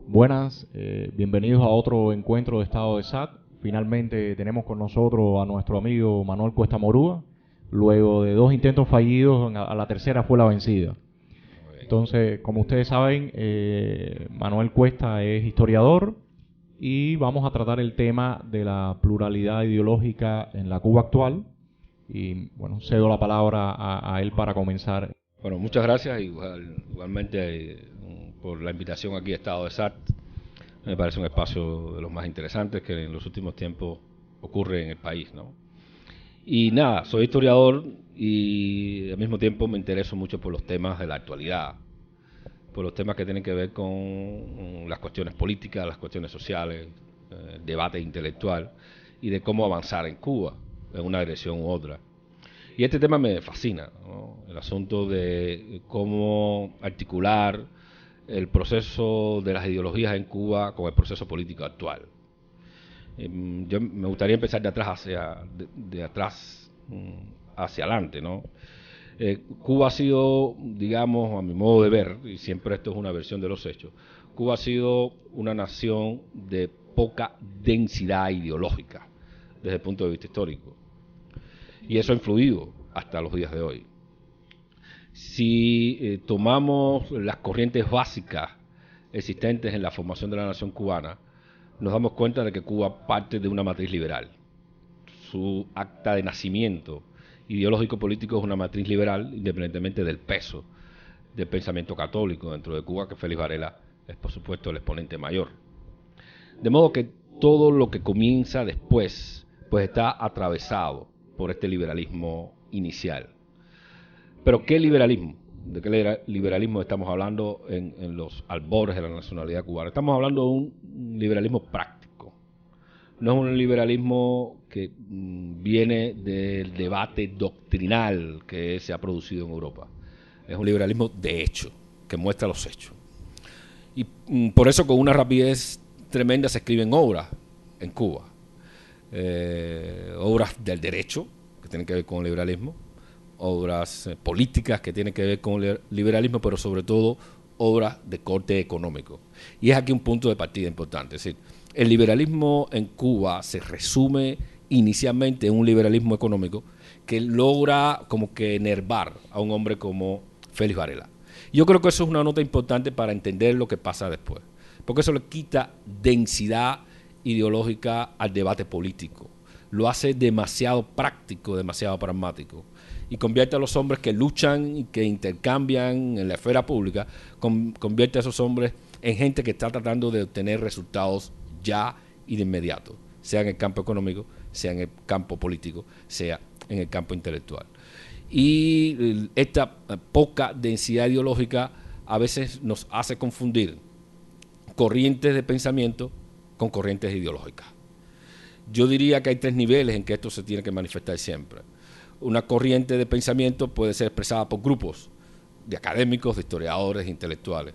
Buenas, bienvenidos a otro encuentro de Estado de SAT. Finalmente tenemos con nosotros a nuestro amigo Manuel Cuesta Morúa. Luego de dos intentos fallidos, a la tercera fue la vencida. Entonces, como ustedes saben, Manuel Cuesta es historiador y vamos a tratar el tema de la pluralidad ideológica en la Cuba actual. Y bueno, cedo la palabra a él para comenzar. Bueno, muchas gracias igualmente por la invitación aquí a Estado de SAT. Me parece un espacio de los más interesantes que en los últimos tiempos ocurre en el país, ¿no? Y nada, soy historiador y al mismo tiempo me intereso mucho por los temas de la actualidad, por los temas que tienen que ver con las cuestiones políticas, las cuestiones sociales, debate intelectual y de cómo avanzar en Cuba en una dirección u otra. Y este tema me fascina, ¿no? El asunto de cómo articular el proceso de las ideologías en Cuba con el proceso político actual. Yo me gustaría empezar de atrás hacia adelante, ¿no? Cuba ha sido, digamos, a mi modo de ver, y siempre esto es una versión de los hechos, Cuba ha sido una nación de poca densidad ideológica desde el punto de vista histórico. Y eso ha influido hasta los días de hoy. Si tomamos las corrientes básicas existentes en la formación de la nación cubana, nos damos cuenta de que Cuba parte de una matriz liberal. Su acta de nacimiento ideológico-político es una matriz liberal, independientemente del peso del pensamiento católico dentro de Cuba, que Félix Varela es, por supuesto, el exponente mayor. De modo que todo lo que comienza después, pues está atravesado por este liberalismo inicial. Pero ¿qué liberalismo? ¿De qué liberalismo estamos hablando en los albores de la nacionalidad cubana? Estamos hablando de un liberalismo práctico. No es un liberalismo que viene del debate doctrinal que se ha producido en Europa. Es un liberalismo de hecho, que muestra los hechos. Y por eso con una rapidez tremenda se escriben obras en Cuba. Obras del derecho, que tienen que ver con el liberalismo, obras políticas que tienen que ver con el liberalismo, pero sobre todo obras de corte económico. Y es aquí un punto de partida importante. Es decir, el liberalismo en Cuba se resume inicialmente en un liberalismo económico que logra como que enervar a un hombre como Félix Varela. Yo creo que eso es una nota importante para entender lo que pasa después, porque eso le quita densidad ideológica al debate político. Lo hace demasiado práctico, demasiado pragmático. Y convierte a los hombres que luchan y que intercambian en la esfera pública, convierte a esos hombres en gente que está tratando de obtener resultados ya y de inmediato, sea en el campo económico, sea en el campo político, sea en el campo intelectual. Y esta poca densidad ideológica a veces nos hace confundir corrientes de pensamiento con corrientes ideológicas. Yo diría que hay tres niveles en que esto se tiene que manifestar siempre. Una corriente de pensamiento puede ser expresada por grupos de académicos, de historiadores, de intelectuales.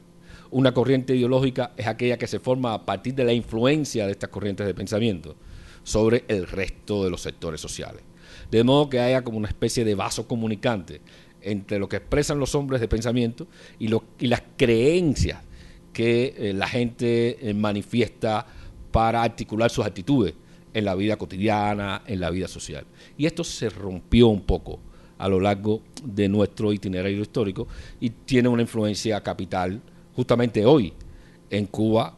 Una corriente ideológica es aquella que se forma a partir de la influencia de estas corrientes de pensamiento sobre el resto de los sectores sociales. De modo que haya como una especie de vaso comunicante entre lo que expresan los hombres de pensamiento y las creencias que la gente manifiesta para articular sus actitudes en la vida cotidiana, en la vida social. Y esto se rompió un poco a lo largo de nuestro itinerario histórico y tiene una influencia capital justamente hoy en Cuba,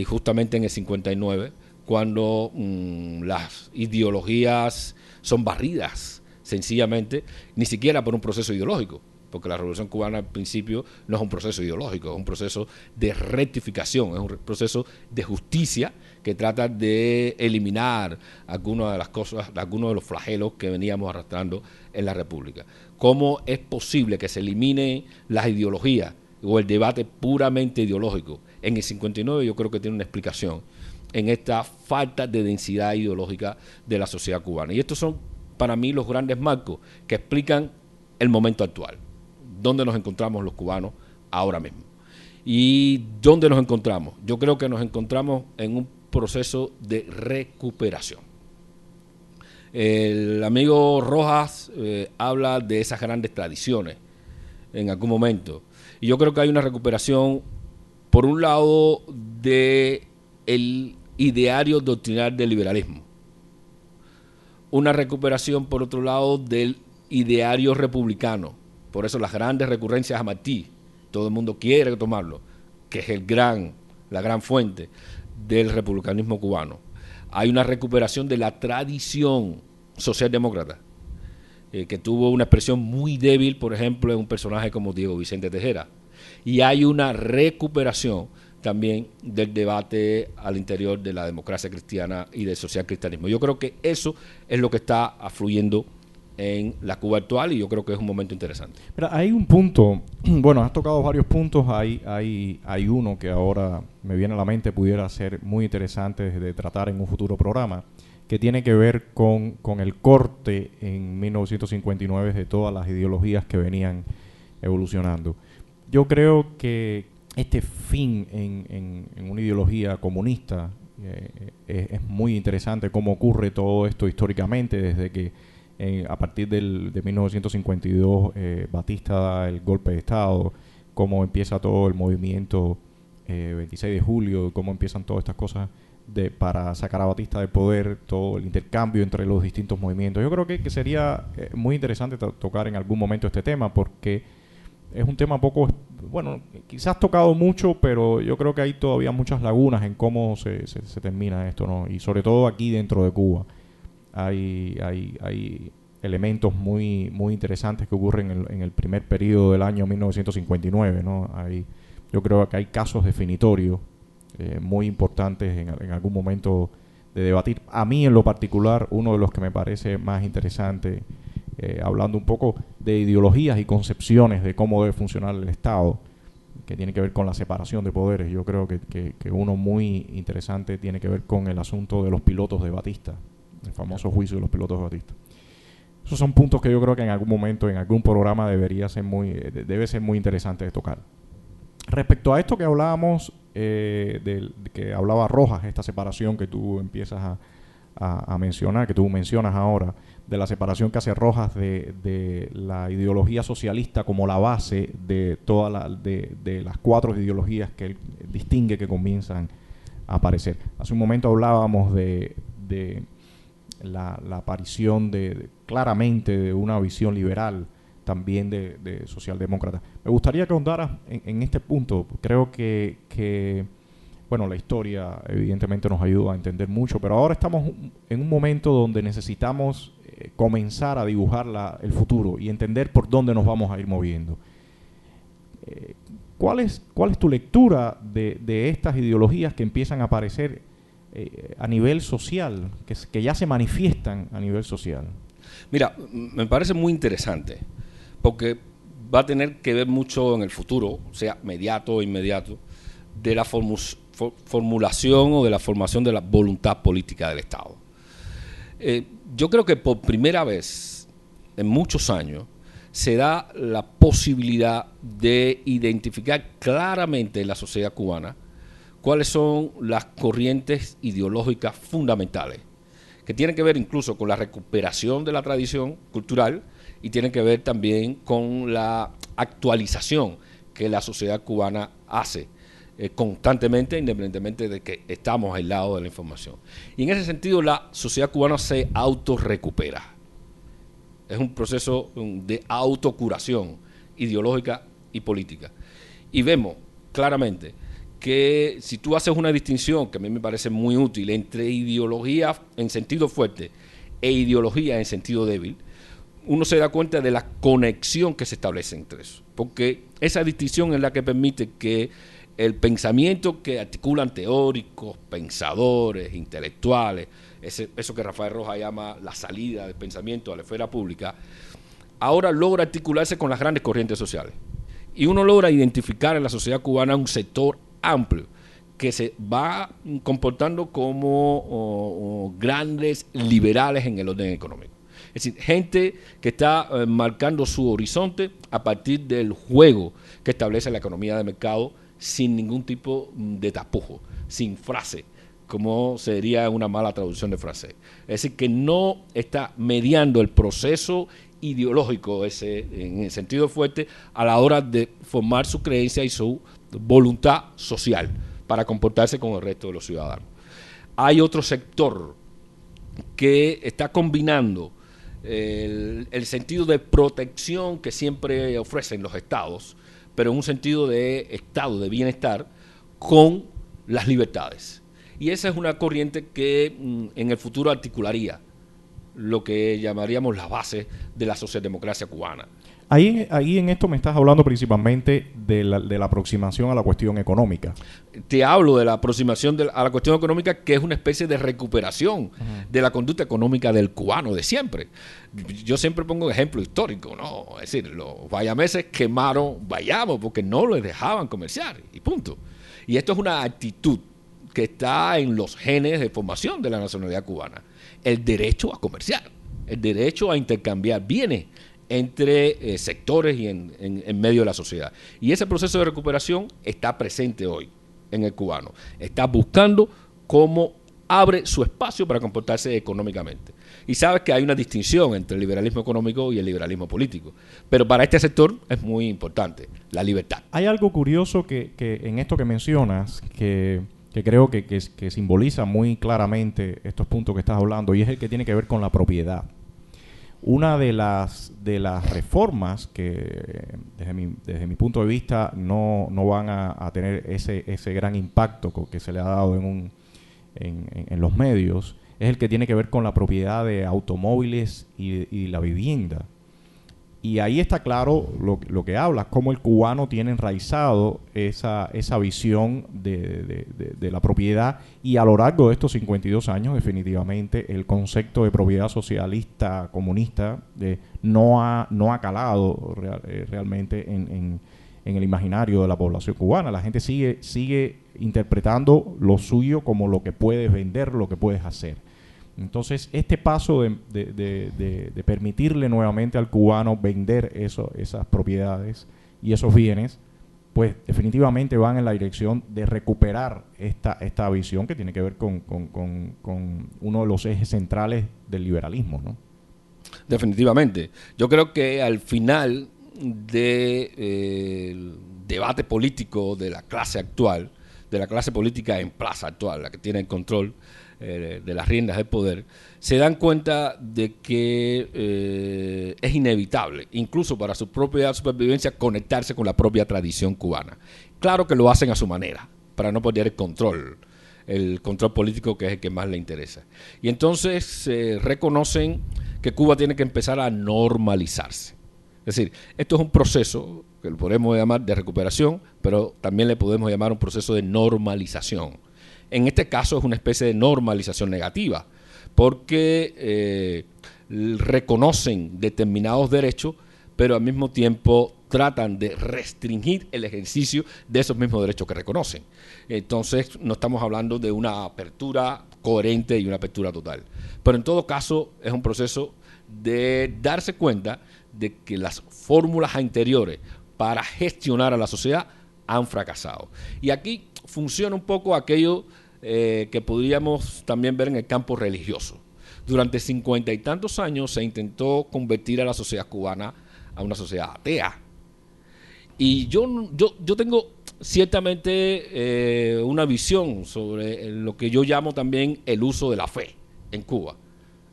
justamente en el 59, cuando las ideologías son barridas sencillamente, ni siquiera por un proceso ideológico, porque la Revolución Cubana al principio no es un proceso ideológico, es un proceso de rectificación, es un proceso de justicia que trata de eliminar algunas de las cosas, algunos de los flagelos que veníamos arrastrando en la República. ¿Cómo es posible que se elimine las ideologías o el debate puramente ideológico? En el 59 yo creo que tiene una explicación en esta falta de densidad ideológica de la sociedad cubana. Y estos son para mí los grandes marcos que explican el momento actual, dónde nos encontramos los cubanos ahora mismo. ¿Y dónde nos encontramos? Yo creo que nos encontramos en un proceso de recuperación. El amigo Rojas habla de esas grandes tradiciones en algún momento. Y yo creo que hay una recuperación por un lado, de el ideario doctrinal del liberalismo. Una recuperación, por otro lado, del ideario republicano. Por eso las grandes recurrencias a Martí, todo el mundo quiere tomarlo, que es la gran fuente del republicanismo cubano. Hay una recuperación de la tradición socialdemócrata, que tuvo una expresión muy débil, por ejemplo, en un personaje como Diego Vicente Tejera. Y hay una recuperación también del debate al interior de la democracia cristiana y del socialcristianismo. Yo creo que eso es lo que está afluyendo en la Cuba actual y yo creo que es un momento interesante. Mira, hay un punto, bueno, has tocado varios puntos, hay uno que ahora me viene a la mente, pudiera ser muy interesante de tratar en un futuro programa, que tiene que ver con el corte en 1959 de todas las ideologías que venían evolucionando. Yo creo que este fin en una ideología comunista es muy interesante cómo ocurre todo esto históricamente, desde que a partir de 1952 Batista da el golpe de Estado, cómo empieza todo el movimiento 26 de julio, cómo empiezan todas estas cosas para sacar a Batista del poder, todo el intercambio entre los distintos movimientos. Yo creo que sería muy interesante tocar en algún momento este tema, porque es un tema poco, bueno, quizás tocado mucho, pero yo creo que hay todavía muchas lagunas en cómo se termina esto, ¿no? Y sobre todo aquí dentro de Cuba. Hay elementos muy interesantes que ocurren en el primer periodo del año 1959, ¿no? Yo creo que hay casos definitorios muy importantes en algún momento de debatir. A mí en lo particular, uno de los que me parece más interesante, hablando un poco de ideologías y concepciones de cómo debe funcionar el Estado, que tiene que ver con la separación de poderes. Yo creo que uno muy interesante tiene que ver con el asunto de los pilotos de Batista, el famoso juicio de los pilotos de Batista. Esos son puntos que yo creo que en algún momento, en algún programa, debe ser muy interesante de tocar. Respecto a esto que hablábamos, que hablaba Rojas, esta separación que tú empiezas a mencionar, que tú mencionas ahora, de la separación que hace Rojas de la ideología socialista como la base de todas de las cuatro ideologías que él distingue que comienzan a aparecer. Hace un momento hablábamos de la aparición claramente de una visión liberal, también de socialdemócrata. Me gustaría que ahondaras en este punto. Creo que bueno, la historia evidentemente nos ayuda a entender mucho, pero ahora estamos en un momento donde necesitamos comenzar a dibujar el futuro y entender por dónde nos vamos a ir moviendo. ¿Cuál es tu lectura de estas ideologías que empiezan a aparecer a nivel social, que ya se manifiestan a nivel social? Mira, me parece muy interesante, porque va a tener que ver mucho en el futuro, sea mediato o inmediato, de la formulación o de la formación de la voluntad política del Estado. Yo creo que por primera vez en muchos años se da la posibilidad de identificar claramente en la sociedad cubana cuáles son las corrientes ideológicas fundamentales, que tienen que ver incluso con la recuperación de la tradición cultural y tienen que ver también con la actualización que la sociedad cubana hace constantemente, independientemente de que estamos aislados de la información. Y en ese sentido la sociedad cubana se autorrecupera. Es un proceso de autocuración ideológica y política. Y vemos claramente que si tú haces una distinción, que a mí me parece muy útil, entre ideología en sentido fuerte e ideología en sentido débil, uno se da cuenta de la conexión que se establece entre eso. Porque esa distinción es la que permite que el pensamiento que articulan teóricos, pensadores, intelectuales, eso que Rafael Rojas llama la salida del pensamiento a la esfera pública, ahora logra articularse con las grandes corrientes sociales. Y uno logra identificar en la sociedad cubana un sector amplio que se va comportando como grandes liberales en el orden económico. Es decir, gente que está marcando su horizonte a partir del juego que establece la economía de mercado sin ningún tipo de tapujo, sin frase, como sería una mala traducción de frase. Es decir, que no está mediando el proceso ideológico ese en el sentido fuerte a la hora de formar su creencia y su voluntad social para comportarse con el resto de los ciudadanos. Hay otro sector que está combinando el sentido de protección que siempre ofrecen los estados, pero en un sentido de estado, de bienestar, con las libertades. Y esa es una corriente que en el futuro articularía lo que llamaríamos las bases de la socialdemocracia cubana. Ahí en esto me estás hablando principalmente de la aproximación a la cuestión económica. Te hablo de la aproximación a la cuestión económica, que es una especie de recuperación de la conducta económica del cubano de siempre. Yo siempre pongo un ejemplo histórico, ¿no? Es decir, los bayameses quemaron Bayamo porque no les dejaban comerciar, y punto. Y esto es una actitud que está en los genes de formación de la nacionalidad cubana. El derecho a comerciar, el derecho a intercambiar bienes entre sectores y en medio de la sociedad. Y ese proceso de recuperación está presente hoy en el cubano. Está buscando cómo abre su espacio para comportarse económicamente. Y sabes que hay una distinción entre el liberalismo económico y el liberalismo político. Pero para este sector es muy importante, la libertad. Hay algo curioso que en esto que mencionas, que creo que simboliza muy claramente estos puntos que estás hablando, y es el que tiene que ver con la propiedad. Una de las reformas que desde mi punto de vista no van a tener ese gran impacto que se le ha dado en los medios es el que tiene que ver con la propiedad de automóviles y la vivienda. Y ahí está claro lo que hablas, cómo el cubano tiene enraizado esa visión de la propiedad, y a lo largo de estos 52 años definitivamente el concepto de propiedad socialista, comunista, no ha calado realmente en el imaginario de la población cubana. La gente sigue interpretando lo suyo como lo que puedes vender, lo que puedes hacer. Entonces, este paso de permitirle nuevamente al cubano vender esas propiedades y esos bienes, pues definitivamente van en la dirección de recuperar esta visión que tiene que ver con uno de los ejes centrales del liberalismo, ¿no? Definitivamente. Yo creo que al final del debate político de la clase actual, de la clase política en plaza actual, la que tiene el control de las riendas del poder, se dan cuenta de que es inevitable, incluso para su propia supervivencia, conectarse con la propia tradición cubana. Claro que lo hacen a su manera, para no perder el control político, que es el que más le interesa. Y entonces reconocen que Cuba tiene que empezar a normalizarse. Es decir, esto es un proceso que lo podemos llamar de recuperación, pero también le podemos llamar un proceso de normalización. En este caso es una especie de normalización negativa, porque reconocen determinados derechos, pero al mismo tiempo tratan de restringir el ejercicio de esos mismos derechos que reconocen. Entonces no estamos hablando de una apertura coherente y una apertura total. Pero en todo caso es un proceso de darse cuenta de que las fórmulas anteriores para gestionar a la sociedad han fracasado. Y aquí funciona un poco aquello que podríamos también ver en el campo religioso. Durante 50 y tantos años se intentó convertir a la sociedad cubana a una sociedad atea. Y yo tengo ciertamente una visión sobre lo que yo llamo también el uso de la fe en Cuba,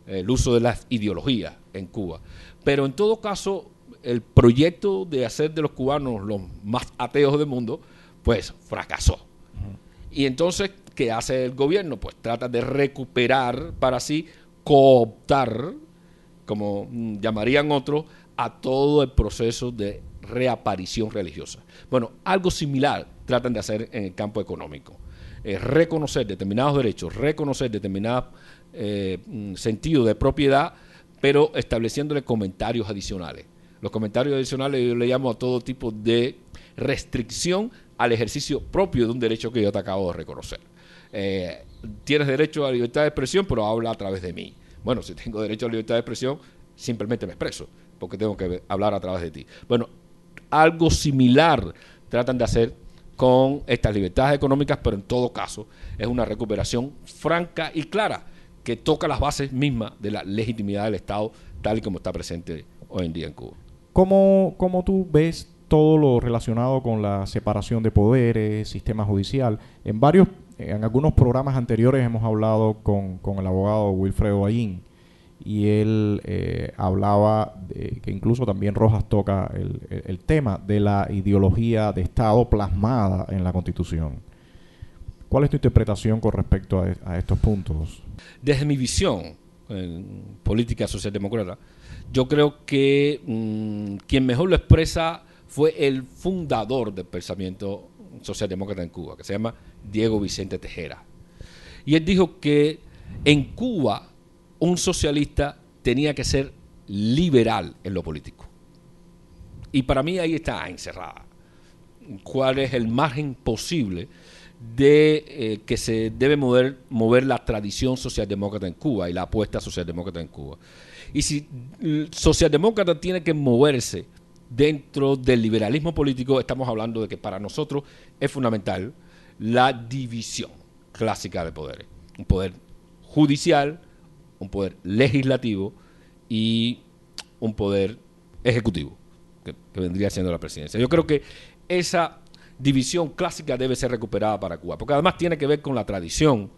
el uso de las ideologías en Cuba. Pero en todo caso, el proyecto de hacer de los cubanos los más ateos del mundo, pues fracasó. Y entonces, ¿qué hace el gobierno? Pues trata de recuperar para así cooptar, como llamarían otros, a todo el proceso de reaparición religiosa. Bueno, algo similar tratan de hacer en el campo económico. Reconocer determinados derechos, reconocer determinados sentidos de propiedad, pero estableciéndole comentarios adicionales. Los comentarios adicionales yo le llamo a todo tipo de restricción al ejercicio propio de un derecho que yo te acabo de reconocer. Tienes derecho a la libertad de expresión, pero habla a través de mí. Bueno, si tengo derecho a la libertad de expresión, simplemente me expreso, porque tengo que hablar a través de ti. Bueno, algo similar tratan de hacer con estas libertades económicas, pero en todo caso es una recuperación franca y clara que toca las bases mismas de la legitimidad del Estado tal y como está presente hoy en día en Cuba. ¿Cómo tú ves todo lo relacionado con la separación de poderes, sistema judicial. En algunos programas anteriores hemos hablado con el abogado Wilfredo Allín, y él hablaba de que incluso también Rojas toca el tema de la ideología de Estado plasmada en la Constitución. ¿Cuál es tu interpretación con respecto a estos puntos? Desde mi visión en política socialdemócrata, yo creo que quien mejor lo expresa fue el fundador del pensamiento socialdemócrata en Cuba, que se llama Diego Vicente Tejera. Y él dijo que en Cuba un socialista tenía que ser liberal en lo político. Y para mí ahí está encerrada. ¿Cuál es el margen posible de que se debe mover la tradición socialdemócrata en Cuba y la apuesta socialdemócrata en Cuba? Y si el socialdemócrata tiene que moverse dentro del liberalismo político, estamos hablando de que para nosotros es fundamental la división clásica de poderes. Un poder judicial, un poder legislativo y un poder ejecutivo, que vendría siendo la presidencia. Yo creo que esa división clásica debe ser recuperada para Cuba, porque además tiene que ver con la tradición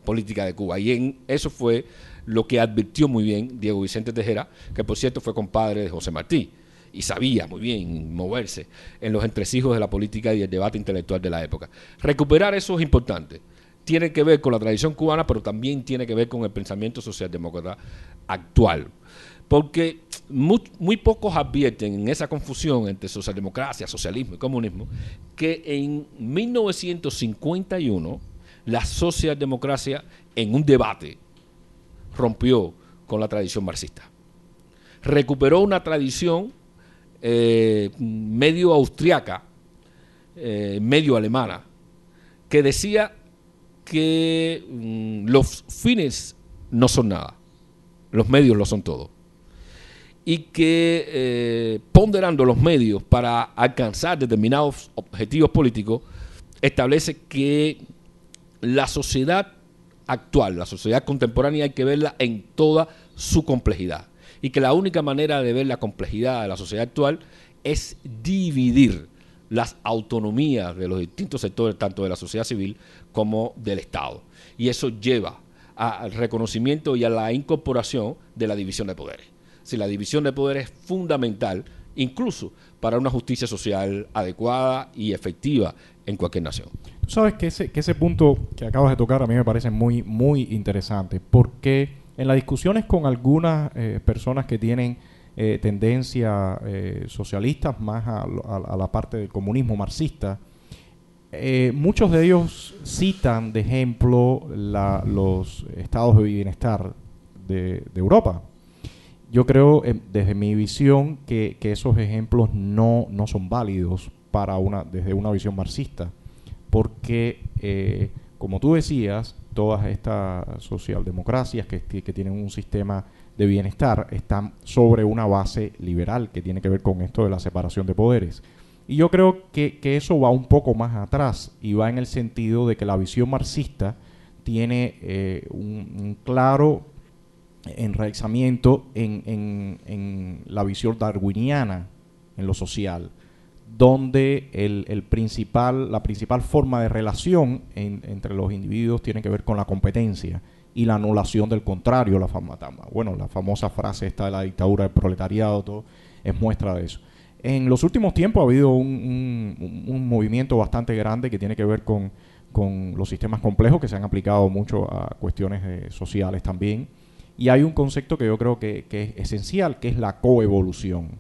política de Cuba, y eso fue lo que advirtió muy bien Diego Vicente Tejera, que por cierto fue compadre de José Martí, y sabía muy bien moverse en los entresijos de la política y el debate intelectual de la época. Recuperar eso es importante. Tiene que ver con la tradición cubana, pero también tiene que ver con el pensamiento socialdemócrata actual. Porque muy pocos advierten en esa confusión entre socialdemocracia, socialismo y comunismo, que en 1951 la socialdemocracia en un debate rompió con la tradición marxista. Recuperó una tradición medio austriaca, medio alemana, que decía que los fines no son nada, los medios lo son todo. Y que ponderando los medios para alcanzar determinados objetivos políticos, establece que la sociedad actual, la sociedad contemporánea, hay que verla en toda su complejidad. Y que la única manera de ver la complejidad de la sociedad actual es dividir las autonomías de los distintos sectores, tanto de la sociedad civil como del Estado. Y eso lleva al reconocimiento y a la incorporación de la división de poderes. Si la división de poderes es fundamental, incluso para una justicia social adecuada y efectiva en cualquier nación. Tú sabes que ese punto que acabas de tocar a mí me parece muy, muy interesante, porque en las discusiones con algunas personas que tienen tendencias socialistas más a la parte del comunismo marxista, muchos de ellos citan de ejemplo los estados de bienestar de Europa. Yo creo, desde mi visión, que esos ejemplos no son válidos desde una visión marxista, porque, como tú decías, todas estas socialdemocracias que tienen un sistema de bienestar están sobre una base liberal que tiene que ver con esto de la separación de poderes. Y yo creo que eso va un poco más atrás y va en el sentido de que la visión marxista tiene un claro enraizamiento en la visión darwiniana en lo social, donde la principal forma de relación entre los individuos tiene que ver con la competencia y la anulación del contrario. La famosa frase esta de la dictadura del proletariado, todo es muestra de eso. En los últimos tiempos ha habido un movimiento bastante grande que tiene que ver con los sistemas complejos, que se han aplicado mucho a cuestiones sociales también. Y hay un concepto que yo creo que es esencial, que es la coevolución.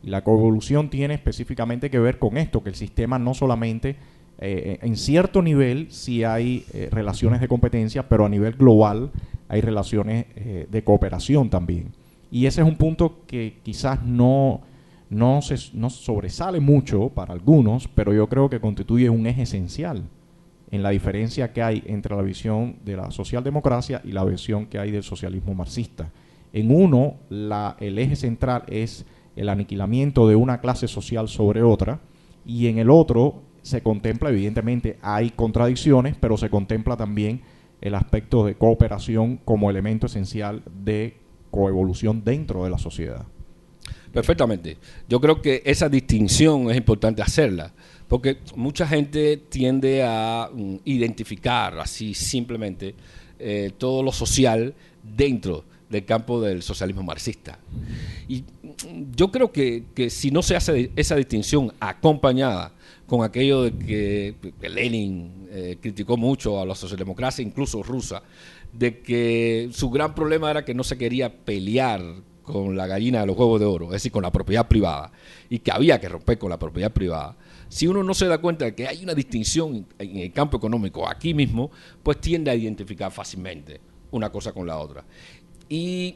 Y la coevolución tiene específicamente que ver con esto, que el sistema no solamente, en cierto nivel, sí hay relaciones de competencia, pero a nivel global hay relaciones de cooperación también. Y ese es un punto que quizás no sobresale mucho para algunos, pero yo creo que constituye un eje esencial en la diferencia que hay entre la visión de la socialdemocracia y la visión que hay del socialismo marxista. En uno, el eje central es el aniquilamiento de una clase social sobre otra, y en el otro se contempla, evidentemente hay contradicciones, pero se contempla también el aspecto de cooperación como elemento esencial de coevolución dentro de la sociedad. Perfectamente. Yo creo que esa distinción es importante hacerla, porque mucha gente tiende a identificar así simplemente todo lo social dentro del campo del socialismo marxista. Y yo creo que si no se hace esa distinción acompañada con aquello de que Lenin criticó mucho a la socialdemocracia, incluso rusa, de que su gran problema era que no se quería pelear con la gallina de los huevos de oro, es decir, con la propiedad privada, y que había que romper con la propiedad privada. Si uno no se da cuenta de que hay una distinción en el campo económico aquí mismo, pues tiende a identificar fácilmente una cosa con la otra. Y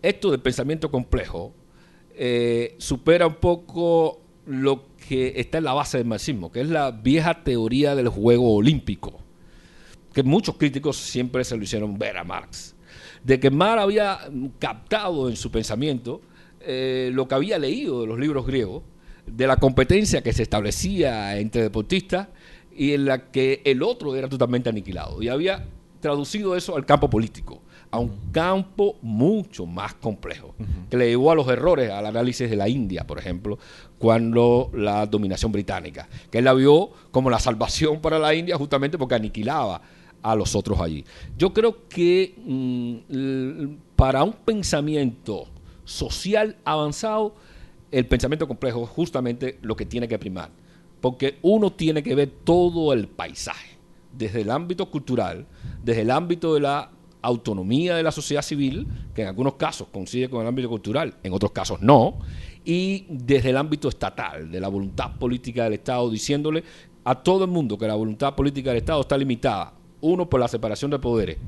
esto del pensamiento complejo supera un poco lo que está en la base del marxismo, que es la vieja teoría del juego olímpico, que muchos críticos siempre se lo hicieron ver a Marx, de que Marx había captado en su pensamiento lo que había leído de los libros griegos, de la competencia que se establecía entre deportistas y en la que el otro era totalmente aniquilado, y había traducido eso al campo político, a un campo mucho más complejo, que le llevó a los errores al análisis de la India, por ejemplo, cuando la dominación británica, que él la vio como la salvación para la India justamente porque aniquilaba a los otros allí. Yo creo que para un pensamiento social avanzado, el pensamiento complejo es justamente lo que tiene que primar, porque uno tiene que ver todo el paisaje, desde el ámbito cultural, desde el ámbito de la autonomía de la sociedad civil, que en algunos casos coincide con el ámbito cultural, en otros casos no, y desde el ámbito estatal, de la voluntad política del Estado, diciéndole a todo el mundo que la voluntad política del Estado está limitada, uno, por la separación de poderes,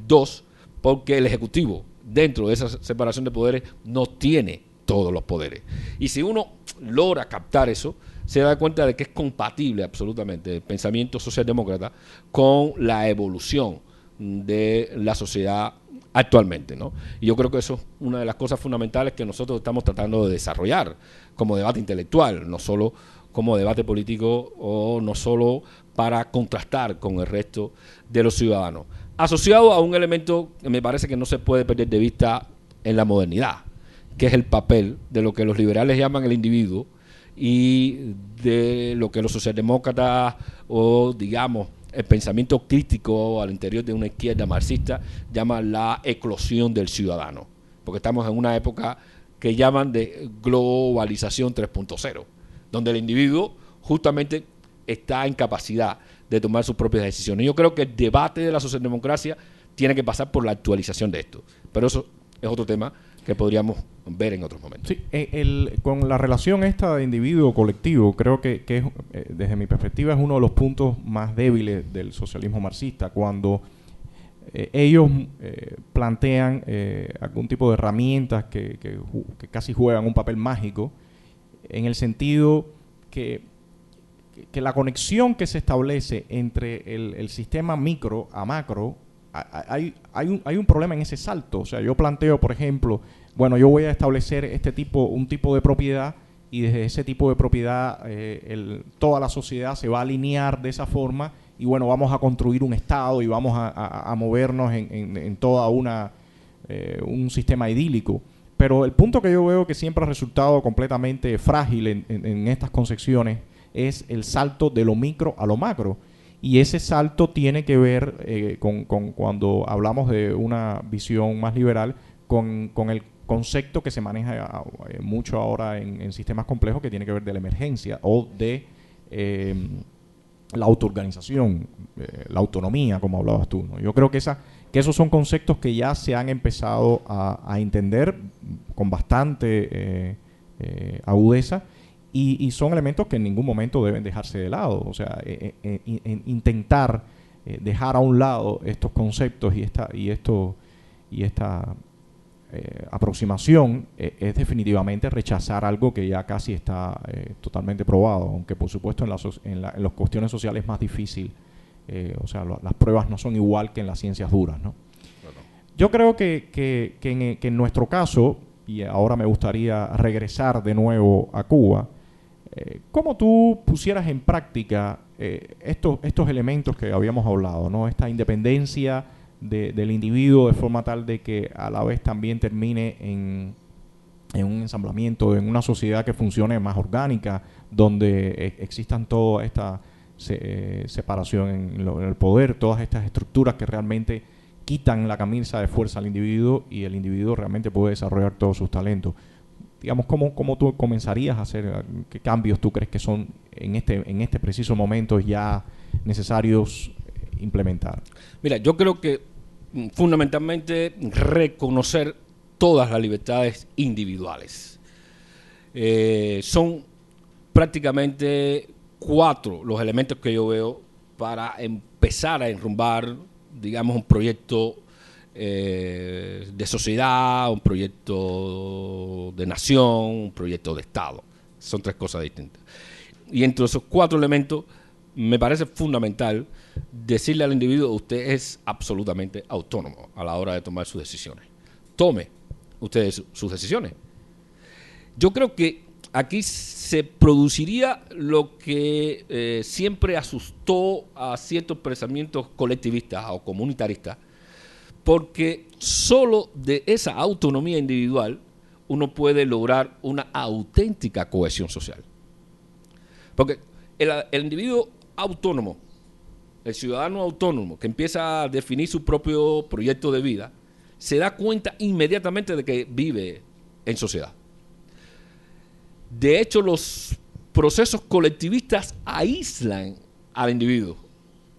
dos, porque el Ejecutivo, dentro de esa separación de poderes, no tiene todos los poderes. Y si uno logra captar eso, se da cuenta de que es compatible absolutamente el pensamiento socialdemócrata con la evolución de la sociedad actualmente, ¿no? Y yo creo que eso es una de las cosas fundamentales que nosotros estamos tratando de desarrollar como debate intelectual, no solo como debate político o no solo para contrastar con el resto de los ciudadanos. Asociado a un elemento que me parece que no se puede perder de vista en la modernidad, que es el papel de lo que los liberales llaman el individuo y de lo que los socialdemócratas o, digamos, el pensamiento crítico al interior de una izquierda marxista llama la eclosión del ciudadano, porque estamos en una época que llaman de globalización 3.0, donde el individuo justamente está en capacidad de tomar sus propias decisiones. Yo creo que el debate de la socialdemocracia tiene que pasar por la actualización de esto, pero eso es otro tema que podríamos ver en otros momentos. Sí, con la relación esta de individuo-colectivo, creo que es, desde mi perspectiva, es uno de los puntos más débiles del socialismo marxista, cuando ellos plantean algún tipo de herramientas que casi juegan un papel mágico, en el sentido que la conexión que se establece entre el sistema micro a macro, hay un problema en ese salto. O sea, yo planteo, por ejemplo, bueno, yo voy a establecer un tipo de propiedad, y desde ese tipo de propiedad toda la sociedad se va a alinear de esa forma, y bueno, vamos a construir un Estado y vamos a movernos en toda un sistema idílico. Pero el punto que yo veo que siempre ha resultado completamente frágil en estas concepciones es el salto de lo micro a lo macro. Y ese salto tiene que ver con cuando hablamos de una visión más liberal, con el concepto que se maneja mucho ahora en sistemas complejos, que tiene que ver de la emergencia o de la autoorganización, la autonomía, como hablabas tú, ¿no? Yo creo que esos son conceptos que ya se han empezado a entender con bastante agudeza, y son elementos que en ningún momento deben dejarse de lado. O sea, intentar dejar a un lado estos conceptos y esta aproximación es definitivamente rechazar algo que ya casi está totalmente probado, aunque por supuesto en las cuestiones sociales es más difícil. O sea, las pruebas no son igual que en las ciencias duras, ¿no? Yo creo que en nuestro caso, y ahora me gustaría regresar de nuevo a Cuba, ¿cómo tú pusieras en práctica estos elementos que habíamos hablado, ¿no? Esta independencia del individuo, de forma tal de que a la vez también termine en en un ensamblamiento, en una sociedad que funcione más orgánica, donde existan toda esta separación en el poder, todas estas estructuras que realmente quitan la camisa de fuerza al individuo y el individuo realmente puede desarrollar todos sus talentos. Digamos, ¿cómo tú comenzarías a hacer? ¿Qué cambios tú crees que son en este preciso momento ya necesarios implementar? Mira, yo creo que fundamentalmente reconocer todas las libertades individuales. Son prácticamente 4 los elementos que yo veo para empezar a enrumbar, digamos, un proyecto de sociedad, un proyecto de nación, un proyecto de Estado. Son 3 cosas distintas. Y entre esos 4 elementos me parece fundamental decirle al individuo: usted es absolutamente autónomo a la hora de tomar sus decisiones. Tome usted sus decisiones. Yo creo que aquí se produciría lo que siempre asustó a ciertos pensamientos colectivistas o comunitaristas, porque solo de esa autonomía individual uno puede lograr una auténtica cohesión social. Porque el individuo autónomo, el ciudadano autónomo que empieza a definir su propio proyecto de vida, se da cuenta inmediatamente de que vive en sociedad. De hecho, los procesos colectivistas aíslan al individuo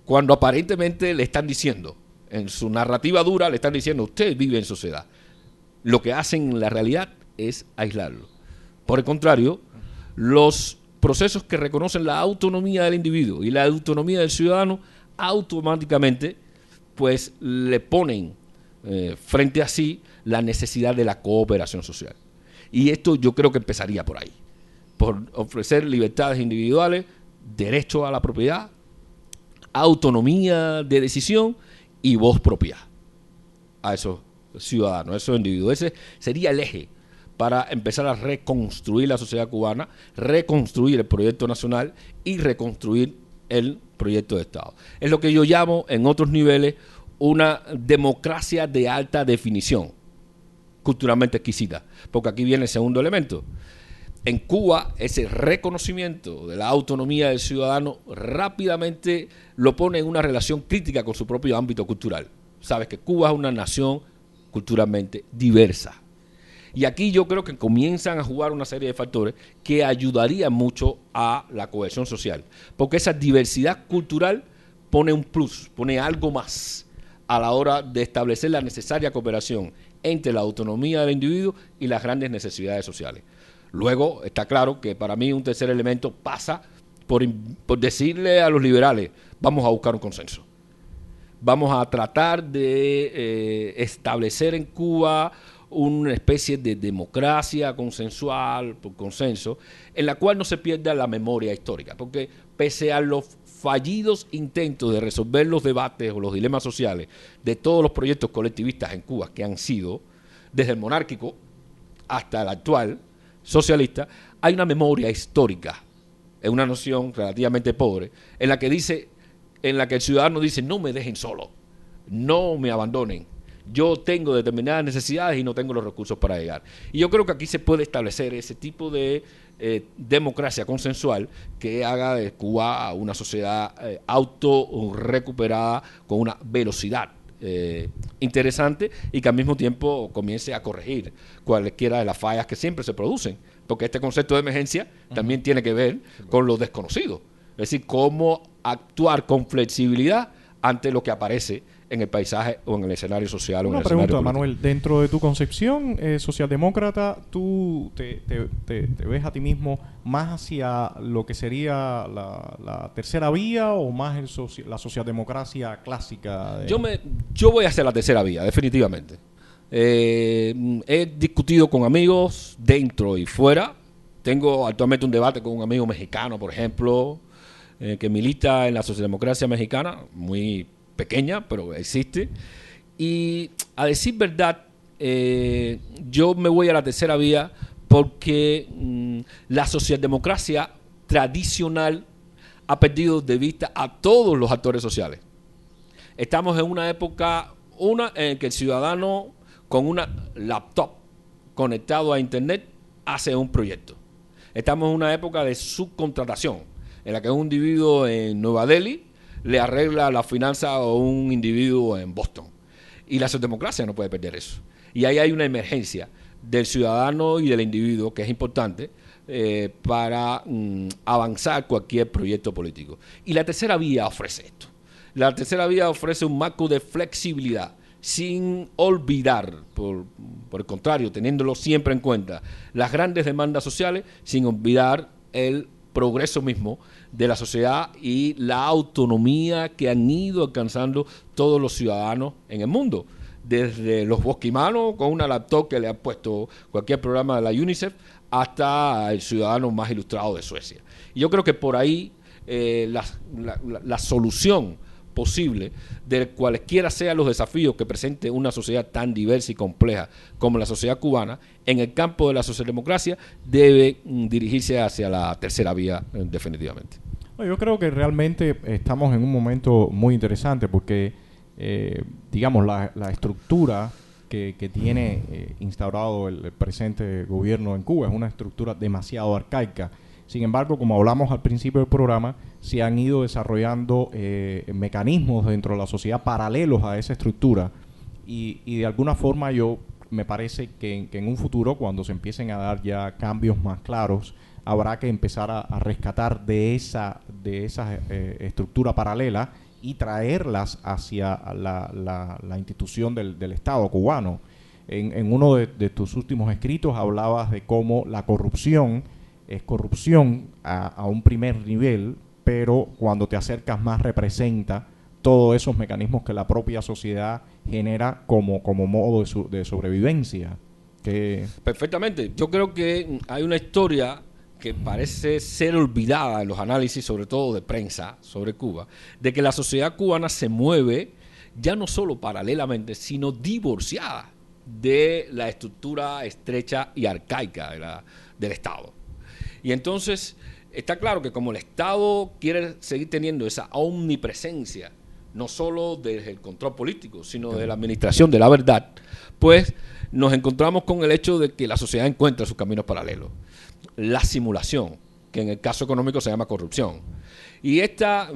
cuando aparentemente le están diciendo, en su narrativa dura le están diciendo: usted vive en sociedad. Lo que hacen en la realidad es aislarlo. Por el contrario, los procesos que reconocen la autonomía del individuo y la autonomía del ciudadano automáticamente pues le ponen frente a sí la necesidad de la cooperación social. Y esto yo creo que empezaría por ahí, por ofrecer libertades individuales, derecho a la propiedad, autonomía de decisión y voz propia a esos ciudadanos, a esos individuos. Ese sería el eje para empezar a reconstruir la sociedad cubana, reconstruir el proyecto nacional y reconstruir el proyecto de Estado. Es lo que yo llamo en otros niveles una democracia de alta definición, culturalmente exquisita, porque aquí viene el segundo elemento. En Cuba, ese reconocimiento de la autonomía del ciudadano rápidamente lo pone en una relación crítica con su propio ámbito cultural. Sabes que Cuba es una nación culturalmente diversa. Y aquí yo creo que comienzan a jugar una serie de factores que ayudarían mucho a la cohesión social, porque esa diversidad cultural pone un plus, pone algo más a la hora de establecer la necesaria cooperación entre la autonomía del individuo y las grandes necesidades sociales. Luego, está claro que para mí un tercer elemento pasa por decirle a los liberales: vamos a buscar un consenso. Vamos a tratar de establecer en Cuba una especie de democracia consensual, por consenso, en la cual no se pierda la memoria histórica, porque pese a los fallidos intentos de resolver los debates o los dilemas sociales de todos los proyectos colectivistas en Cuba que han sido, desde el monárquico hasta el actual socialista, hay una memoria histórica, en una noción relativamente pobre, en la que el ciudadano dice: no me dejen solo, no me abandonen, yo tengo determinadas necesidades y no tengo los recursos para llegar. Y yo creo que aquí se puede establecer ese tipo de democracia consensual que haga de Cuba una sociedad auto-recuperada con una velocidad interesante y que al mismo tiempo comience a corregir cualquiera de las fallas que siempre se producen, porque este concepto de emergencia también tiene que ver con lo desconocido, es decir, cómo actuar con flexibilidad ante lo que aparece en el paisaje o en el escenario social. Una pregunta, Manuel, dentro de tu concepción socialdemócrata, ¿tú te ves a ti mismo más hacia lo que sería la tercera vía o más la socialdemocracia clásica? Yo voy hacia la tercera vía, definitivamente. He discutido con amigos dentro y fuera. Tengo actualmente un debate con un amigo mexicano, por ejemplo, que milita en la socialdemocracia mexicana, muy pequeña, pero existe. Y a decir verdad, yo me voy a la tercera vía porque la socialdemocracia tradicional ha perdido de vista a todos los actores sociales. Estamos en una época en que el ciudadano con una laptop conectado a Internet hace un proyecto. Estamos en una época de subcontratación, en la que un individuo en Nueva Delhi le arregla la finanza a un individuo en Boston. Y la socialdemocracia no puede perder eso. Y ahí hay una emergencia del ciudadano y del individuo que es importante para avanzar cualquier proyecto político. Y la tercera vía ofrece esto. La tercera vía ofrece un marco de flexibilidad, sin olvidar, por el contrario, teniéndolo siempre en cuenta, las grandes demandas sociales, sin olvidar el progreso mismo de la sociedad y la autonomía que han ido alcanzando todos los ciudadanos en el mundo. Desde los bosquimanos con una laptop que le ha puesto cualquier programa de la UNICEF hasta el ciudadano más ilustrado de Suecia. Y yo creo que por ahí la solución posible de cualesquiera sean los desafíos que presente una sociedad tan diversa y compleja como la sociedad cubana, en el campo de la socialdemocracia debe dirigirse hacia la tercera vía definitivamente. Yo creo que realmente estamos en un momento muy interesante porque digamos la estructura que tiene instaurado el presente gobierno en Cuba es una estructura demasiado arcaica. Sin embargo, como hablamos al principio del programa, se han ido desarrollando mecanismos dentro de la sociedad paralelos a esa estructura y de alguna forma me parece que en un futuro, cuando se empiecen a dar ya cambios más claros, habrá que empezar a rescatar de esa estructura paralela y traerlas hacia la institución del Estado cubano. En uno de tus últimos escritos hablabas de cómo la corrupción es corrupción a un primer nivel, pero cuando te acercas más representa todos esos mecanismos que la propia sociedad genera como modo de sobrevivencia. Perfectamente. Yo creo que hay una historia que parece ser olvidada en los análisis, sobre todo de prensa, sobre Cuba, de que la sociedad cubana se mueve ya no solo paralelamente, sino divorciada de la estructura estrecha y arcaica del Estado. Y entonces está claro que como el Estado quiere seguir teniendo esa omnipresencia, no solo desde el control político, sino de la administración de la verdad, pues nos encontramos con el hecho de que la sociedad encuentra sus caminos paralelos. La simulación, que en el caso económico se llama corrupción. Y esta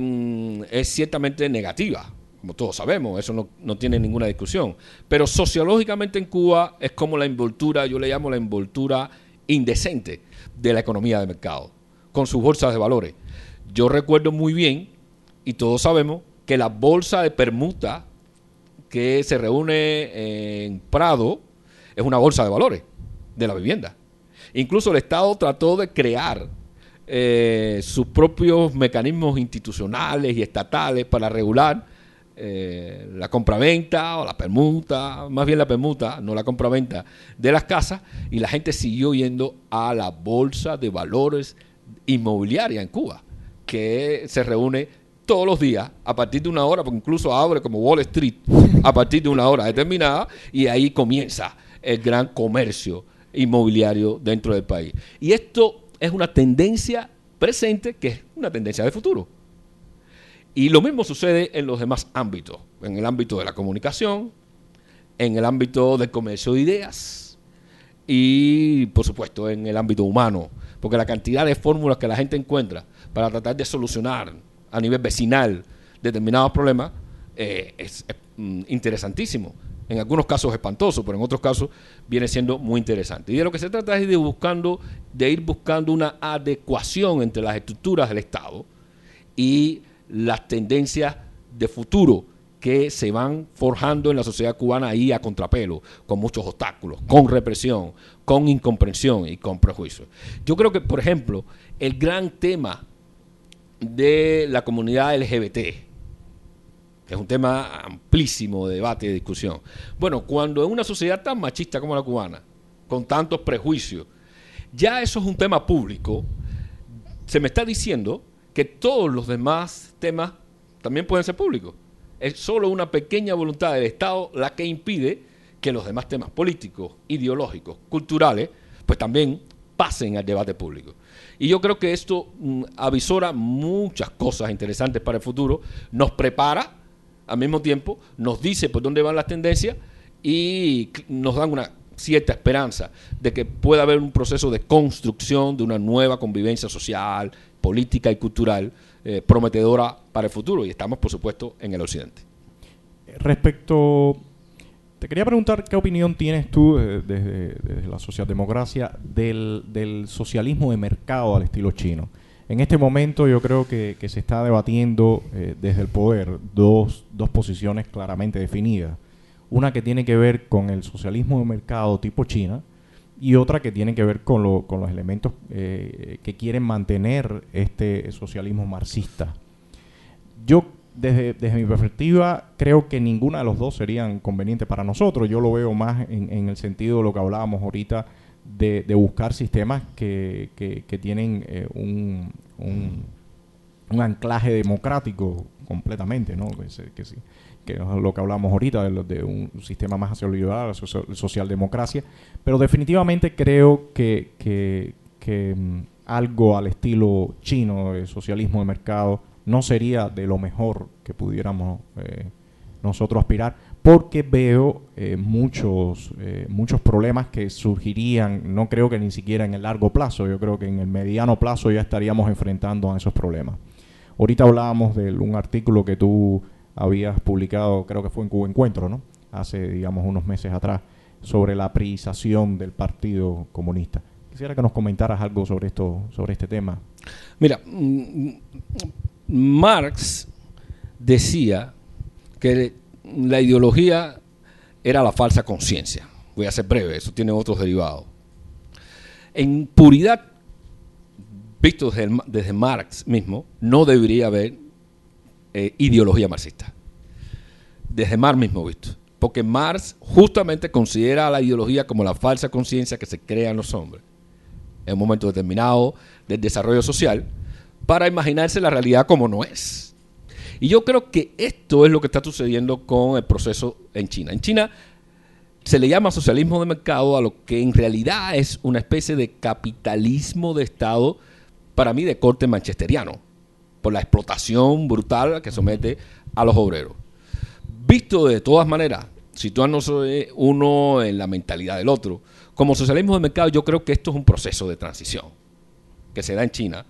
es ciertamente negativa, como todos sabemos, eso no tiene ninguna discusión. Pero sociológicamente en Cuba es como la envoltura, yo le llamo la envoltura indecente de la economía de mercado, con sus bolsas de valores. Yo recuerdo muy bien, y todos sabemos, que la bolsa de permuta que se reúne en Prado es una bolsa de valores de la vivienda. Incluso el Estado trató de crear sus propios mecanismos institucionales y estatales para regular la compraventa o la permuta, más bien la permuta, no la compraventa de las casas, y la gente siguió yendo a la bolsa de valores inmobiliaria en Cuba, que se reúne todos los días a partir de una hora, porque incluso abre como Wall Street a partir de una hora determinada, y ahí comienza el gran comercio inmobiliario dentro del país. Y esto es una tendencia presente que es una tendencia de futuro. Y lo mismo sucede en los demás ámbitos, en el ámbito de la comunicación, en el ámbito del comercio de ideas y, por supuesto, en el ámbito humano, porque la cantidad de fórmulas que la gente encuentra para tratar de solucionar a nivel vecinal determinados problemas es interesantísimo. En algunos casos espantoso, pero en otros casos viene siendo muy interesante. Y de lo que se trata es de ir buscando una adecuación entre las estructuras del Estado y las tendencias de futuro que se van forjando en la sociedad cubana ahí a contrapelo, con muchos obstáculos, con represión, con incomprensión y con prejuicios. Yo creo que, por ejemplo, el gran tema de la comunidad LGBT, que es un tema amplísimo de debate y de discusión. Bueno, cuando en una sociedad tan machista como la cubana, con tantos prejuicios, ya eso es un tema público, se me está diciendo que todos los demás temas también pueden ser públicos. Es solo una pequeña voluntad del Estado la que impide que los demás temas políticos, ideológicos, culturales, pues también pasen al debate público. Y yo creo que esto avisora muchas cosas interesantes para el futuro, nos prepara, al mismo tiempo nos dice por dónde van las tendencias y nos dan una cierta esperanza de que pueda haber un proceso de construcción de una nueva convivencia social, política y cultural prometedora para el futuro, y estamos, por supuesto, en el occidente. Te quería preguntar qué opinión tienes tú desde la socialdemocracia del socialismo de mercado al estilo chino. En este momento yo creo que se está debatiendo desde el poder dos posiciones claramente definidas. Una que tiene que ver con el socialismo de mercado tipo China y otra que tiene que ver con los elementos que quieren mantener este socialismo marxista. Yo, desde mi perspectiva, creo que ninguna de los dos serían convenientes para nosotros. Yo lo veo más en el sentido de lo que hablábamos ahorita, de buscar sistemas que tienen un anclaje democrático completamente, ¿no? Que es lo que hablamos ahorita, de un sistema más hacia la socialdemocracia. Pero definitivamente creo que algo al estilo chino, de socialismo de mercado, no sería de lo mejor que pudiéramos nosotros aspirar, porque veo muchos problemas que surgirían, no creo que ni siquiera en el largo plazo, yo creo que en el mediano plazo ya estaríamos enfrentando a esos problemas. Ahorita hablábamos de un artículo que tú habías publicado, creo que fue en Cuba Encuentro, ¿no? Hace, digamos, unos meses atrás, sobre la priización del Partido Comunista. Quisiera que nos comentaras algo sobre este tema. Mira, Marx decía que la ideología era la falsa conciencia. Voy a ser breve, eso tiene otros derivados. En puridad, visto desde Marx mismo, no debería haber ideología marxista. Desde Marx mismo visto. Porque Marx justamente considera a la ideología como la falsa conciencia que se crea en los hombres en un momento determinado del desarrollo social para imaginarse la realidad como no es. Y yo creo que esto es lo que está sucediendo con el proceso en China. En China se le llama socialismo de mercado a lo que en realidad es una especie de capitalismo de Estado, para mí de corte manchesteriano, por la explotación brutal que somete a los obreros. Visto de todas maneras, situándose uno en la mentalidad del otro, como socialismo de mercado, yo creo que esto es un proceso de transición que se da en China,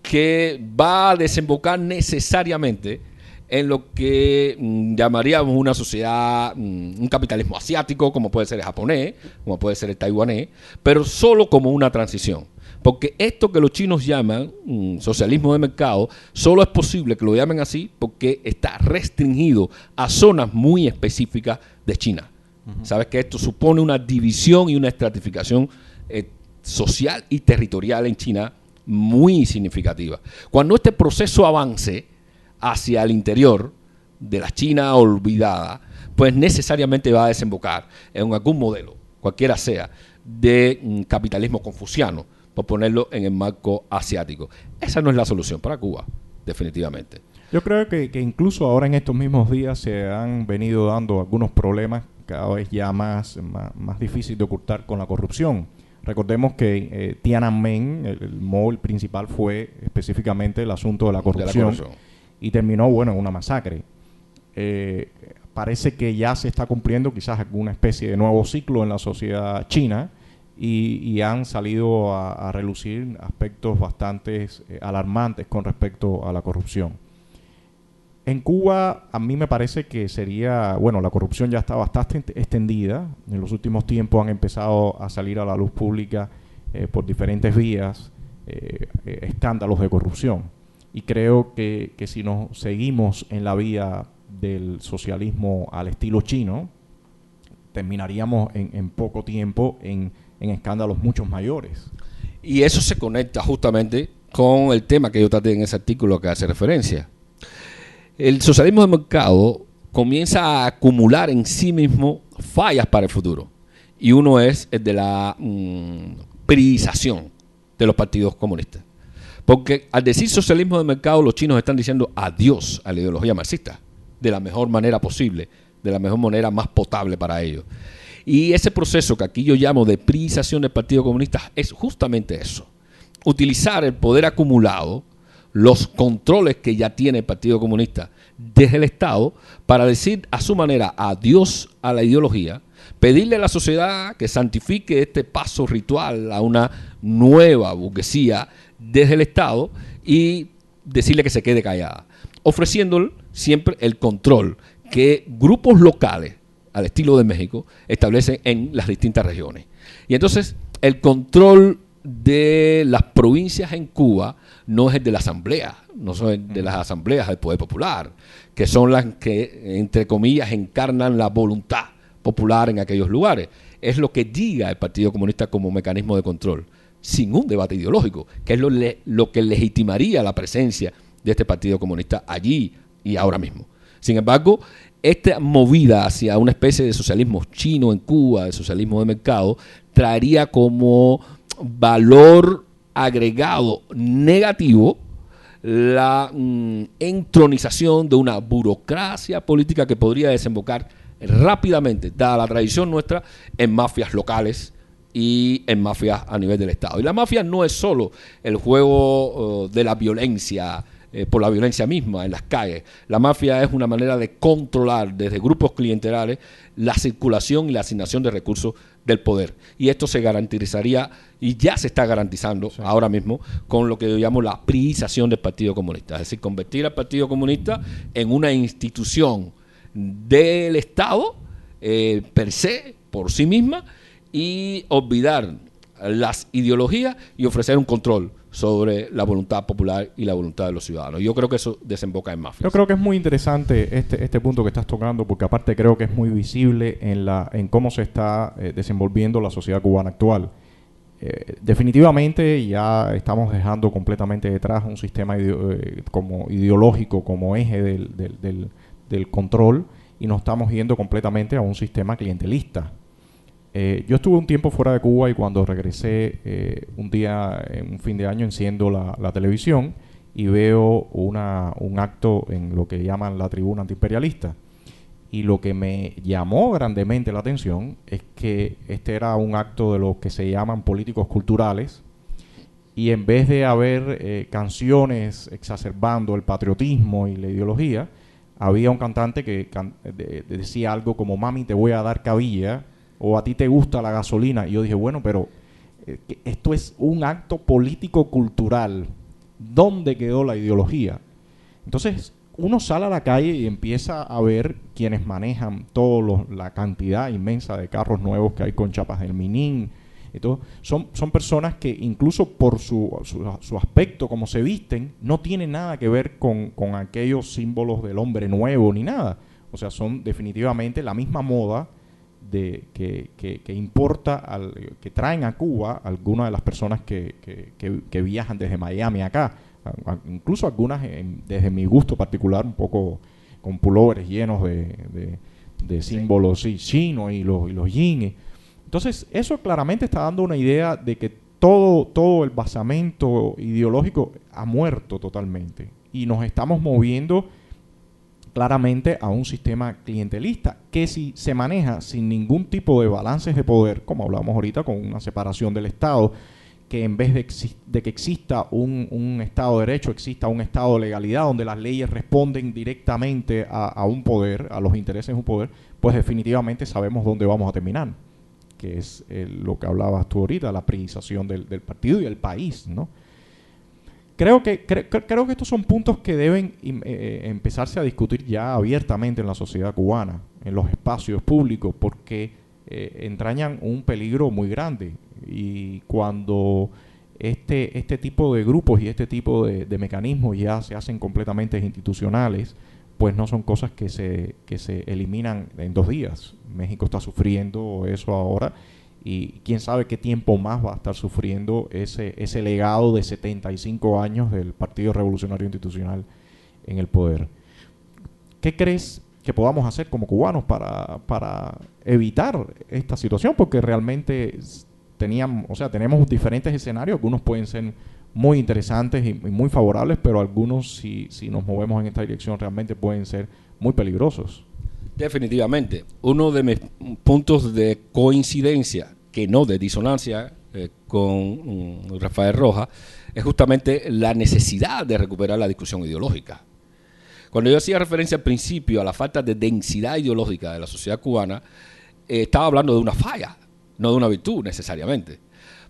que va a desembocar necesariamente en lo que llamaríamos una sociedad, un capitalismo asiático, como puede ser el japonés, como puede ser el taiwanés, pero solo como una transición. Porque esto que los chinos llaman socialismo de mercado, solo es posible que lo llamen así porque está restringido a zonas muy específicas de China. Uh-huh. Sabes que esto supone una división y una estratificación social y territorial en China muy significativa. Cuando este proceso avance hacia el interior de la China olvidada, pues necesariamente va a desembocar en algún modelo, cualquiera sea, de capitalismo confuciano, por ponerlo en el marco asiático. Esa no es la solución para Cuba, definitivamente. Yo creo que incluso ahora en estos mismos días se han venido dando algunos problemas cada vez ya más difícil de ocultar con la corrupción. Recordemos que Tiananmen, el móvil principal fue específicamente el asunto de la corrupción. Y terminó, bueno, en una masacre. Parece que ya se está cumpliendo quizás alguna especie de nuevo ciclo en la sociedad china y han salido a relucir aspectos bastante alarmantes con respecto a la corrupción. En Cuba, a mí me parece que sería, bueno, la corrupción ya está bastante extendida. En los últimos tiempos han empezado a salir a la luz pública por diferentes vías escándalos de corrupción. Y creo que si nos seguimos en la vía del socialismo al estilo chino, terminaríamos en poco tiempo en escándalos mucho mayores. Y eso se conecta justamente con el tema que yo traté en ese artículo que hace referencia. El socialismo de mercado comienza a acumular en sí mismo fallas para el futuro. Y uno es el de la priorización de los partidos comunistas. Porque al decir socialismo de mercado, los chinos están diciendo adiós a la ideología marxista de la mejor manera posible, de la mejor manera más potable para ellos. Y ese proceso que aquí yo llamo de priorización del Partido Comunista es justamente eso. Utilizar el poder acumulado los controles que ya tiene el Partido Comunista desde el Estado para decir a su manera adiós a la ideología, pedirle a la sociedad que santifique este paso ritual a una nueva burguesía desde el Estado y decirle que se quede callada, ofreciéndole siempre el control que grupos locales, al estilo de México, establecen en las distintas regiones. Y entonces el control de las provincias en Cuba no es el de la asamblea, no son de las asambleas del poder popular, que son las que, entre comillas, encarnan la voluntad popular en aquellos lugares. Es lo que diga el Partido Comunista como mecanismo de control, sin un debate ideológico, que es lo que legitimaría la presencia de este Partido Comunista allí y ahora mismo. Sin embargo, esta movida hacia una especie de socialismo chino en Cuba, de socialismo de mercado, traería como valor agregado negativo la entronización de una burocracia política que podría desembocar rápidamente, dada la tradición nuestra, en mafias locales y en mafias a nivel del Estado. Y la mafia no es solo el juego de la violencia, por la violencia misma en las calles. La mafia es una manera de controlar desde grupos clientelares la circulación y la asignación de recursos del poder. Y esto se garantizaría, y ya se está garantizando ahora mismo, con lo que yo llamo la priización del Partido Comunista. Es decir, convertir al Partido Comunista en una institución del Estado per se, por sí misma, y olvidar las ideologías y ofrecer un control sobre la voluntad popular y la voluntad de los ciudadanos. Yo creo que eso desemboca en mafias. Yo creo que es muy interesante este punto que estás tocando, porque aparte creo que es muy visible en cómo se está desenvolviendo la sociedad cubana actual. Definitivamente ya estamos dejando completamente detrás un sistema como ideológico, como eje del control, y nos estamos yendo completamente a un sistema clientelista. Yo estuve un tiempo fuera de Cuba y cuando regresé un día, en un fin de año, enciendo la televisión y veo un acto en lo que llaman la tribuna antiimperialista. Y lo que me llamó grandemente la atención es que este era un acto de lo que se llaman políticos culturales, y en vez de haber canciones exacerbando el patriotismo y la ideología, había un cantante que decía algo como "Mami, te voy a dar cabilla", o "a ti te gusta la gasolina". Y yo dije, bueno, pero esto es un acto político-cultural. ¿Dónde quedó la ideología? Entonces, uno sale a la calle y empieza a ver quienes manejan la cantidad inmensa de carros nuevos que hay con chapas del Minin. Entonces, son personas que incluso por su aspecto, como se visten, no tienen nada que ver con aquellos símbolos del hombre nuevo ni nada. O sea, son definitivamente la misma moda que importa, que traen a Cuba algunas de las personas que viajan desde Miami acá, incluso algunas desde mi gusto particular un poco con pullovers llenos de símbolos chinos y los jeans. Entonces eso claramente está dando una idea de que todo el basamento ideológico ha muerto totalmente y nos estamos moviendo claramente a un sistema clientelista que si se maneja sin ningún tipo de balances de poder, como hablamos ahorita, con una separación del Estado, que en vez de que exista un Estado de Derecho, exista un Estado de legalidad donde las leyes responden directamente a un poder, a los intereses de un poder, pues definitivamente sabemos dónde vamos a terminar, que es lo que hablabas tú ahorita, la priorización del partido y del país, ¿no? Creo que estos son puntos que deben empezarse a discutir ya abiertamente en la sociedad cubana, en los espacios públicos, porque entrañan un peligro muy grande. Y cuando este tipo de grupos y este tipo de mecanismos ya se hacen completamente institucionales, pues no son cosas que se eliminan en 2 días. México está sufriendo eso ahora. Y quién sabe qué tiempo más va a estar sufriendo ese legado de 75 años del Partido Revolucionario Institucional en el poder. ¿Qué crees que podamos hacer como cubanos para evitar esta situación? Porque realmente tenemos diferentes escenarios. Algunos pueden ser muy interesantes y muy favorables, pero algunos, si nos movemos en esta dirección, realmente pueden ser muy peligrosos. Definitivamente. Uno de mis puntos de coincidencia, que no de disonancia, con Rafael Rojas, es justamente la necesidad de recuperar la discusión ideológica. Cuando yo hacía referencia al principio a la falta de densidad ideológica de la sociedad cubana, estaba hablando de una falla, no de una virtud necesariamente.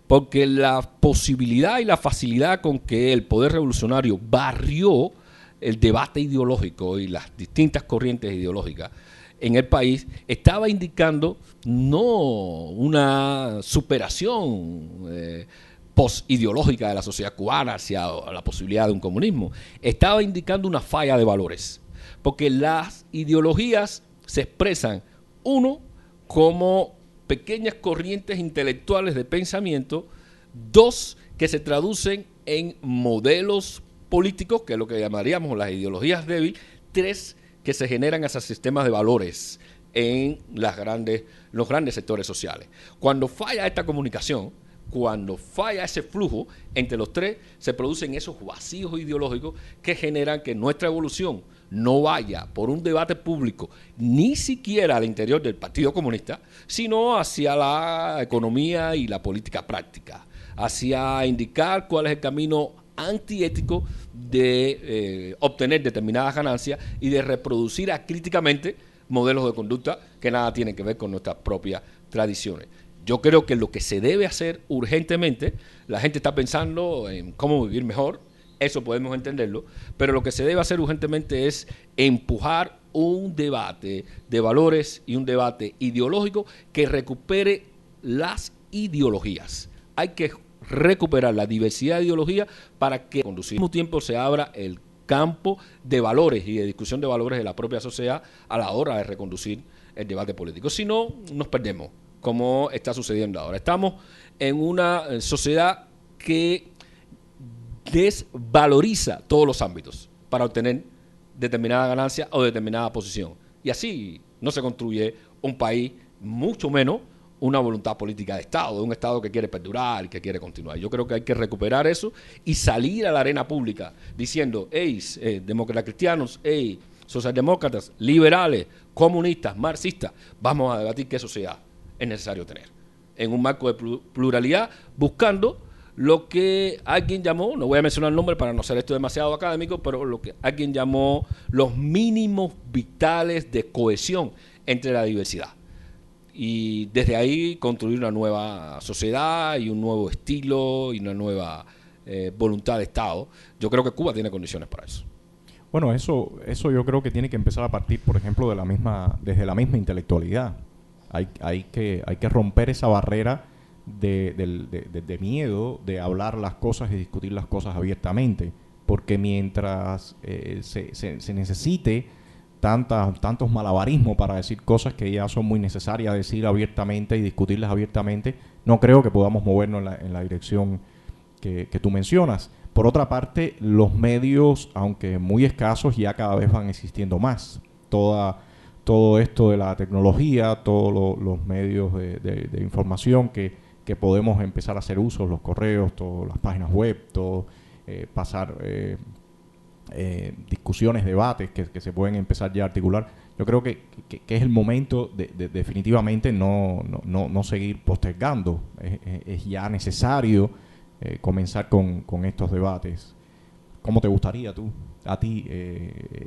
Porque la posibilidad y la facilidad con que el poder revolucionario barrió el debate ideológico y las distintas corrientes ideológicas en el país estaba indicando no una superación postideológica de la sociedad cubana hacia la posibilidad de un comunismo, estaba indicando una falla de valores, porque las ideologías se expresan, uno, como pequeñas corrientes intelectuales de pensamiento, dos, que se traducen en modelos políticos, que es lo que llamaríamos las ideologías débiles, tres, que se generan esos sistemas de valores en los grandes sectores sociales. Cuando falla esta comunicación, cuando falla ese flujo entre los tres, se producen esos vacíos ideológicos que generan que nuestra evolución no vaya por un debate público, ni siquiera al interior del Partido Comunista, sino hacia la economía y la política práctica, hacia indicar cuál es el camino antiético de obtener determinadas ganancias y de reproducir acríticamente modelos de conducta que nada tienen que ver con nuestras propias tradiciones. Yo creo que lo que se debe hacer urgentemente, la gente está pensando en cómo vivir mejor, eso podemos entenderlo, pero lo que se debe hacer urgentemente es empujar un debate de valores y un debate ideológico que recupere las ideologías. Hay que recuperar la diversidad de ideología para que al mismo tiempo se abra el campo de valores y de discusión de valores de la propia sociedad a la hora de reconducir el debate político. Si no, nos perdemos, como está sucediendo ahora. Estamos en una sociedad que desvaloriza todos los ámbitos para obtener determinada ganancia o determinada posición. Y así no se construye un país, mucho menos una voluntad política de Estado, de un Estado que quiere perdurar, que quiere continuar. Yo creo que hay que recuperar eso y salir a la arena pública diciendo, hey, demócratas cristianos, hey, socialdemócratas, liberales, comunistas, marxistas, vamos a debatir qué sociedad es necesario tener en un marco de pluralidad, buscando lo que alguien llamó, no voy a mencionar el nombre para no hacer esto demasiado académico, pero lo que alguien llamó los mínimos vitales de cohesión entre la diversidad. Y desde ahí construir una nueva sociedad y un nuevo estilo y una nueva voluntad de Estado. Yo creo que Cuba tiene condiciones para eso. Bueno, eso yo creo que tiene que empezar a partir, por ejemplo, desde la misma intelectualidad. Hay que romper esa barrera de miedo de hablar las cosas y discutir las cosas abiertamente, porque mientras se necesite tantos malabarismos para decir cosas que ya son muy necesarias decir abiertamente y discutirlas abiertamente, no creo que podamos movernos en la dirección que tú mencionas. Por otra parte, los medios, aunque muy escasos, ya cada vez van existiendo más. Todo esto de la tecnología, todos los medios de información que podemos empezar a hacer uso, los correos, todas las páginas web, todo pasar discusiones, debates que se pueden empezar ya a articular. Yo creo que es el momento de definitivamente no seguir postergando. Es ya necesario comenzar con estos debates. ¿Cómo te gustaría a ti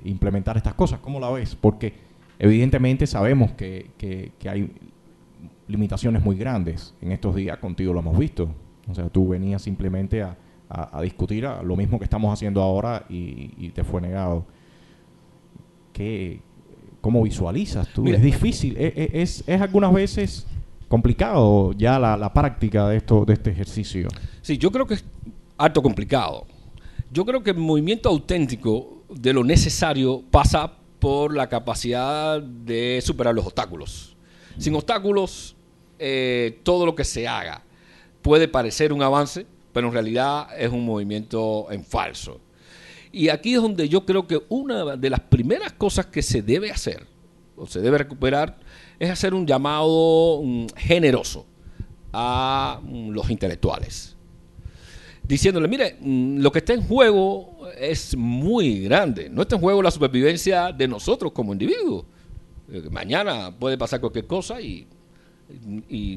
implementar estas cosas? ¿Cómo la ves? Porque evidentemente sabemos que hay limitaciones muy grandes. En estos días contigo lo hemos visto. O sea, tú venías simplemente a discutir lo mismo que estamos haciendo ahora y te fue negado. ¿Cómo visualizas tú? Mira, es difícil, es algunas veces complicado ya la práctica de este ejercicio. Sí, yo creo que es harto complicado. Yo creo que el movimiento auténtico de lo necesario pasa por la capacidad de superar los obstáculos. Sin obstáculos, todo lo que se haga puede parecer un avance, pero en realidad es un movimiento en falso. Y aquí es donde yo creo que una de las primeras cosas que se debe hacer, o se debe recuperar, es hacer un llamado generoso a los intelectuales. Diciéndole, mire, lo que está en juego es muy grande. No está en juego la supervivencia de nosotros como individuos. Mañana puede pasar cualquier cosa y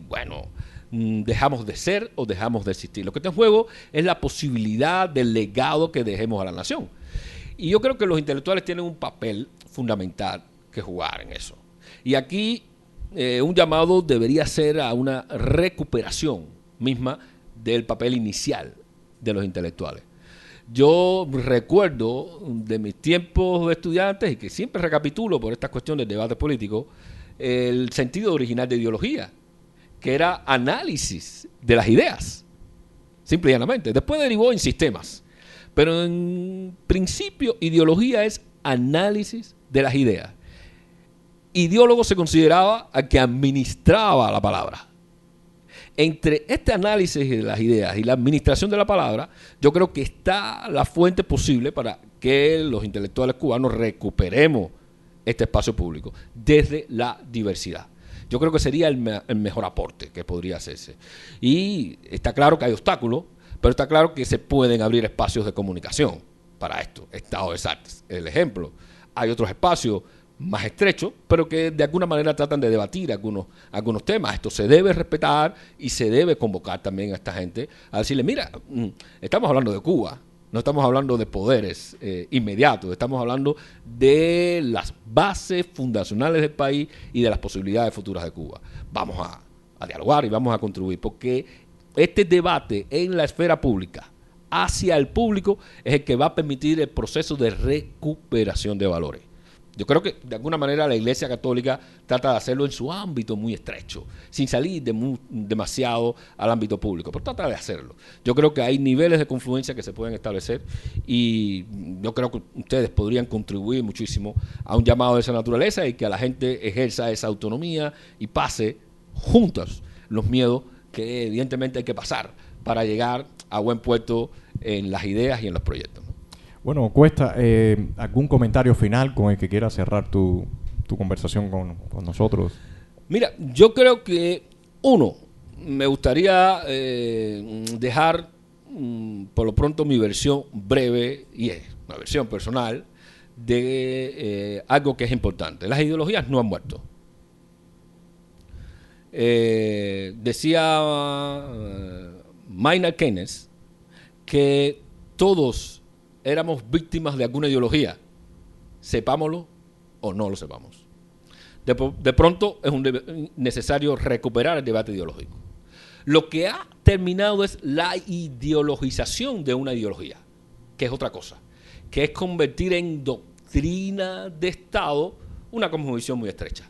bueno, dejamos de ser o dejamos de existir. Lo que está en juego es la posibilidad del legado que dejemos a la nación. Y yo creo que los intelectuales tienen un papel fundamental que jugar en eso. Y aquí un llamado debería ser a una recuperación misma del papel inicial de los intelectuales. Yo recuerdo de mis tiempos de estudiantes, y que siempre recapitulo por estas cuestiones del debate político, el sentido original de ideología, que era análisis de las ideas, simple y llanamente. Después derivó en sistemas, pero en principio ideología es análisis de las ideas. Ideólogo se consideraba al que administraba la palabra. Entre este análisis de las ideas y la administración de la palabra, yo creo que está la fuente posible para que los intelectuales cubanos recuperemos este espacio público desde la diversidad. Yo creo que sería el mejor aporte que podría hacerse. Y está claro que hay obstáculos, pero está claro que se pueden abrir espacios de comunicación para esto. Estado de SAC es el ejemplo. Hay otros espacios más estrechos, pero que de alguna manera tratan de debatir algunos temas. Esto se debe respetar y se debe convocar también a esta gente a decirle, mira, estamos hablando de Cuba, no estamos hablando de poderes inmediatos, estamos hablando de las bases fundacionales del país y de las posibilidades futuras de Cuba. Vamos a dialogar y vamos a contribuir, porque este debate en la esfera pública hacia el público es el que va a permitir el proceso de recuperación de valores. Yo creo que de alguna manera la Iglesia Católica trata de hacerlo en su ámbito muy estrecho, sin salir demasiado al ámbito público, pero trata de hacerlo. Yo creo que hay niveles de confluencia que se pueden establecer y yo creo que ustedes podrían contribuir muchísimo a un llamado de esa naturaleza y que a la gente ejerza esa autonomía y pase juntos los miedos que evidentemente hay que pasar para llegar a buen puerto en las ideas y en los proyectos, ¿no? Bueno, Cuesta, ¿algún comentario final con el que quieras cerrar tu conversación con nosotros? Mira, yo creo que, me gustaría dejar por lo pronto mi versión breve, y es una versión personal, de algo que es importante. Las ideologías no han muerto. Decía Maynard Keynes que todos éramos víctimas de alguna ideología, sepámoslo o no lo sepamos. De pronto es necesario recuperar el debate ideológico. Lo que ha terminado es la ideologización de una ideología, que es otra cosa, que es convertir en doctrina de Estado una cosmovisión muy estrecha.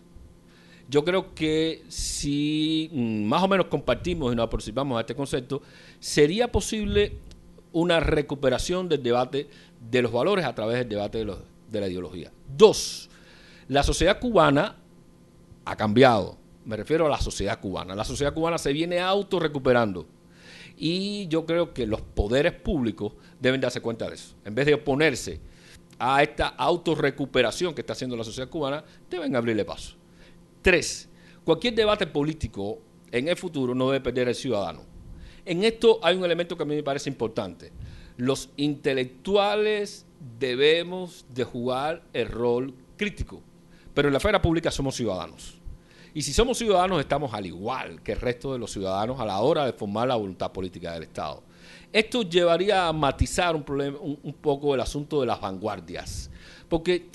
Yo creo que si más o menos compartimos y nos aproximamos a este concepto, sería posible una recuperación del debate de los valores a través del debate de la ideología. 2, la sociedad cubana ha cambiado. Me refiero a la sociedad cubana. La sociedad cubana se viene autorrecuperando. Y yo creo que los poderes públicos deben darse cuenta de eso. En vez de oponerse a esta autorrecuperación que está haciendo la sociedad cubana, deben abrirle paso. 3, cualquier debate político en el futuro no debe perder al ciudadano. En esto hay un elemento que a mí me parece importante. Los intelectuales debemos de jugar el rol crítico, pero en la esfera pública somos ciudadanos. Y si somos ciudadanos, estamos al igual que el resto de los ciudadanos a la hora de formar la voluntad política del Estado. Esto llevaría a matizar un poco el asunto de las vanguardias, porque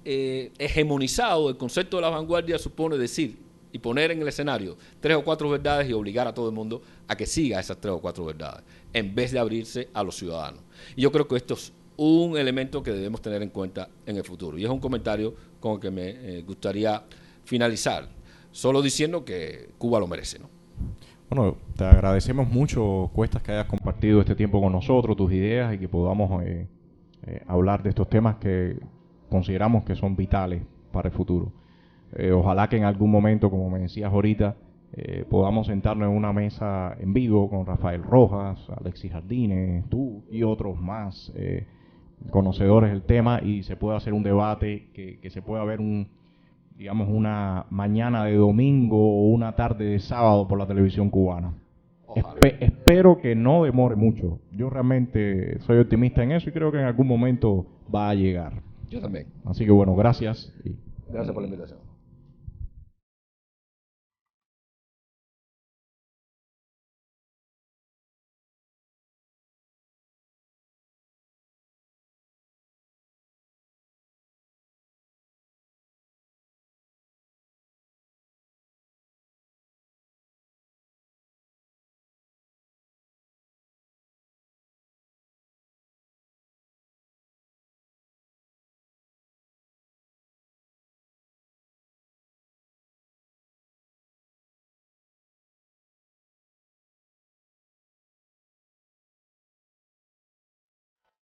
hegemonizado el concepto de las vanguardias supone decir y poner en el escenario 3 o 4 verdades y obligar a todo el mundo a que siga esas 3 o 4 verdades, en vez de abrirse a los ciudadanos. Y yo creo que esto es un elemento que debemos tener en cuenta en el futuro. Y es un comentario con el que me gustaría finalizar, solo diciendo que Cuba lo merece, ¿no? Bueno, te agradecemos mucho, Cuestas, que hayas compartido este tiempo con nosotros, tus ideas, y que podamos hablar de estos temas que consideramos que son vitales para el futuro. Ojalá que en algún momento, como me decías ahorita, podamos sentarnos en una mesa en vivo con Rafael Rojas, Alexis Jardines, tú y otros más conocedores del tema, y se pueda hacer un debate, que se pueda ver digamos, una mañana de domingo o una tarde de sábado por la televisión cubana. Espero que no demore mucho. Yo realmente soy optimista en eso y creo que en algún momento va a llegar. Yo también. Así que bueno, gracias. Gracias por la invitación.